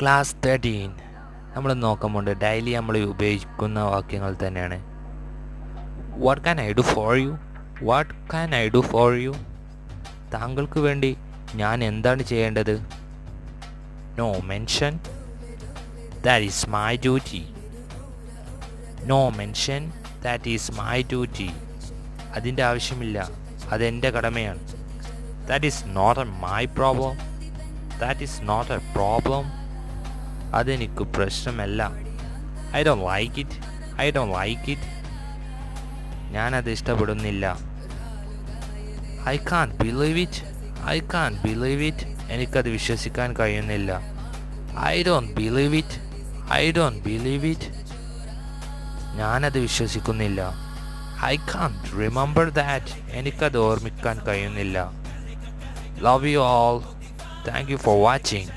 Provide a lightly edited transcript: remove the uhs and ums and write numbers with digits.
Class 13 നമ്മൾ നോക്കുമ്പോൾ daily നമ്മൾ ഉപയോഗിക്കുന്ന വാക്യങ്ങൾ തന്നെയാണ്. What can I do for you, what can I do for you. താങ്കൾക്ക് വേണ്ടി ഞാൻ എന്താണ് ചെയ്യേണ്ടത്? No mention, that is my duty. No mention, that is my duty. അതിൻ്റെ ആവശ്യമില്ല, അതെൻ്റെ കടമയാണ്. That is not a my problem, that is not a problem. അതെനിക്ക് പ്രശ്നമല്ല. I don't like it, I don't like it. ഞാനത് ഇഷ്ടപ്പെടുന്നില്ല. I can't believe it, I can't believe it. എനിക്കത് വിശ്വസിക്കാൻ കഴിയുന്നില്ല. I don't believe it, I don't believe it. ഞാനത് വിശ്വസിക്കുന്നില്ല. I can't remember that. എനിക്കത് ഓർമ്മിക്കാൻ കഴിയുന്നില്ല. Love you all. Thank you for watching.